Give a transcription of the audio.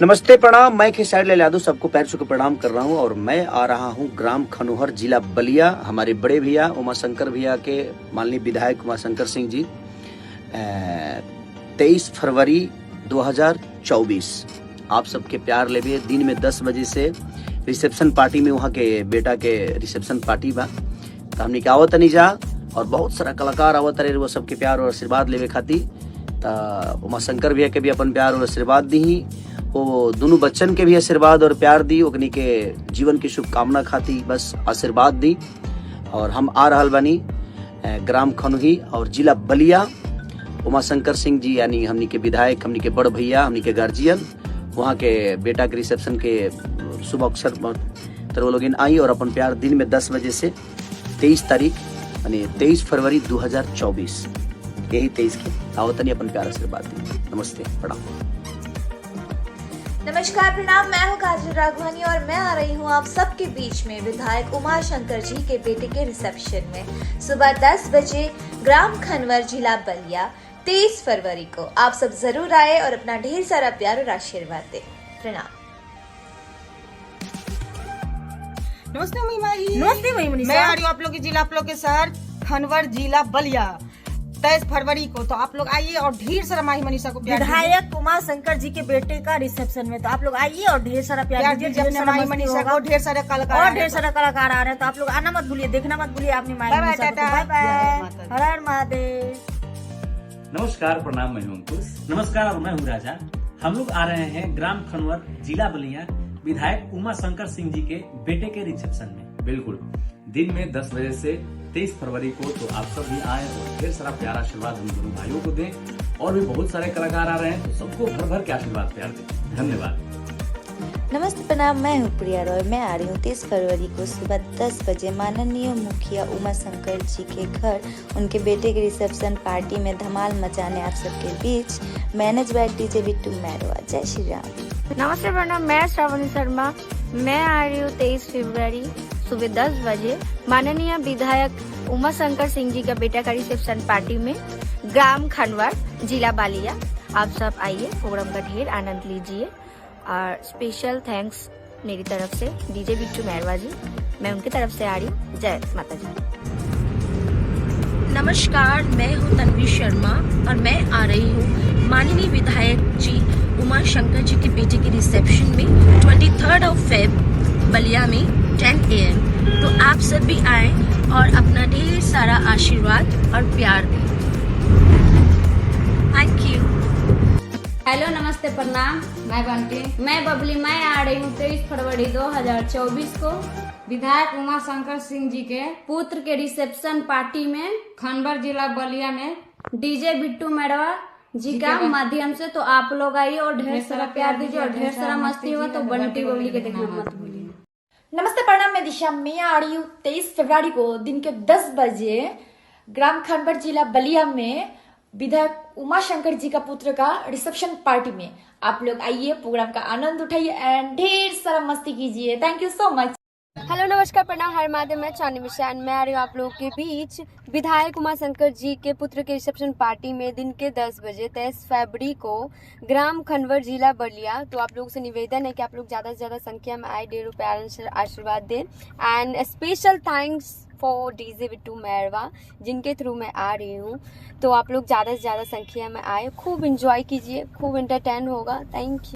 नमस्ते प्रणाम। मैं खेसारी लाल यादव सबको पैर छू के प्रणाम कर रहा हूं और मैं आ रहा हूं ग्राम खनोहर जिला बलिया। हमारे बड़े भैया उमाशंकर भैया के माननीय विधायक उमाशंकर सिंह जी 23 फरवरी 2024 आप सबके प्यार लेवे दिन में 10 बजे से रिसेप्शन पार्टी में वहाँ के बेटा के रिसेप्शन पार्टी बा। तो हमने के आवत नहीं जा और बहुत सारा कलाकार आवत रहे वो सबके प्यार और आशीर्वाद लेवे खातिर। तो उमाशंकर भैया के भी अपन प्यार और आशीर्वाद दी, वो दोनों बच्चन के भी आशीर्वाद और प्यार दी, ओकनी के जीवन की शुभकामना खाती बस आशीर्वाद दी। और हम आ रहल बानी ग्राम खनोही और जिला बलिया। उमाशंकर सिंह जी यानी हमनी के विधायक, हमनी के बड़ भैया, हमनी के गार्जियन, वहाँ के बेटा के रिसेप्शन के शुभ अवसर पर वो लोग आई और अपन प्यार दिन में 10 बजे से 23 तारीख यानी 23 फरवरी 2024 यही 23 के आवतनी अपन प्यार आशीर्वाद दी। नमस्ते प्रणाम। नमस्कार प्रणाम, मैं हूँ काजल राघवानी और मैं आ रही हूँ आप सबके बीच में विधायक उमाशंकर जी के बेटे के रिसेप्शन में सुबह 10 बजे ग्राम खनवर जिला बलिया 23 फरवरी को। आप सब जरूर आए और अपना ढेर सारा प्यार और आशीर्वाद दें। प्रणाम। नमस्ते महिमा। नमस्ते महिमा। मैं आ रही हूँ आप लोग के जिला, आप लोग के शहर खनवर जिला बलिया 23 फरवरी को। तो आप लोग आइए और ढेर सारा माही मनीषा को प्यार दीजिए। विधायक उमाशंकर जी के बेटे का रिसेप्शन में, तो आप लोग आइए और ढेर सारा प्यार दीजिए। अपने माही मनीषा को ढेर सारे कलाकार और ढेर सारा कलाकार आ रहे हैं, तो आप लोग आना मत भूलिए, देखना मत भूलिए आपने माही मनीषा को। बाय बाय, हर हर महादेव। नमस्कार प्रणाम, मैं हूं अंकुश। नमस्कार और मैं हूं राजा। हम लोग आ रहे हैं ग्राम खनवर जिला बलिया विधायक उमाशंकर सिंह जी के बेटे के रिसेप्शन में, बिल्कुल दिन में 10 बजे से 23 फरवरी को। तो आप सब भी आए और ढेर सारा प्यारा आशीर्वाद हम दोनों भाइयों को दें। और भी बहुत सारे कलाकार आ रहे हैं, तो सबको भर भर के आशीर्वाद प्यार दें। धन्यवाद। नमस्ते प्रणाम, मैं हूँ प्रिया रॉय। मैं आ रही हूँ 23 फरवरी को सुबह 10 बजे माननीय मुखिया उमाशंकर जी के घर उनके बेटे के रिसेप्शन पार्टी में धमाल मचाने आप सबके बीच। Manage by DJ Bittu Mairwa. जय श्री राम। नमस्ते प्रणाम, मैं श्रावणी शर्मा। मैं आ रही हूँ 23 फरवरी सुबह 10 बजे माननीय विधायक उमाशंकर सिंह जी का बेटा का रिसेप्शन पार्टी में ग्राम खनवर जिला बालिया। आप सब आइए, प्रोग्राम का ढेर आनंद लीजिए। और स्पेशल थैंक्स मेरी तरफ से डीजे बिट्टू मैरवा जी, मैं उनकी तरफ से आ रही हूँ। जय माता जी। नमस्कार, मैं हूँ तन्वी शर्मा और मैं आ रही हूँ माननीय विधायक जी उमाशंकर जी के बेटे के रिसेप्शन में 23 फेब बलिया में 10 AM। तो आप सब भी आए और अपना ढेर सारा आशीर्वाद और प्यार दें। Thank you. हेलो नमस्ते प्रणाम, मैं बंटी, मैं बबली। मैं आ रही हूँ 23 फरवरी 2024 को विधायक उमाशंकर सिंह जी के पुत्र के रिसेप्शन पार्टी में खनवर जिला बलिया में डीजे बिट्टू मैरवा जी का माध्यम से। तो आप लोग आइए और ढेर सारा प्यार दीजिए और ढेर सारा मस्ती हुआ। तो बंटी बबली के देखना मत भूलिए। नमस्ते प्रणाम, मैं दिशा। मैं आ रही हूँ 23 फरवरी को दिन के 10 बजे ग्राम खनवर जिला बलिया में विधायक उमाशंकर जी का पुत्र का रिसेप्शन पार्टी में। आप लोग आइए, प्रोग्राम का आनंद उठाइए एंड ढेर सारा मस्ती कीजिए। Thank you so much. Hello नमस्कार प्रणाम, हर महादेव। मैं चांदी मिश्रा। मैं आ रही हूँ आप लोगों के बीच विधायक उमाशंकर जी के पुत्र के रिसेप्शन पार्टी में दिन के 10 बजे 23 फरवरी को ग्राम खनवर जिला बलिया। तो आप लोगों से निवेदन है कि आप लोग ज़्यादा से ज़्यादा संख्या में आए, ढेरों प्यार आशीर्वाद दें। And special thanks for DJ Bittu Mairwa जिनके थ्रू मैं आ रही हूँ। तो आप लोग ज़्यादा से ज़्यादा संख्या में आए, खूब इंजॉय कीजिए, खूब एंटरटेन होगा। Thank you.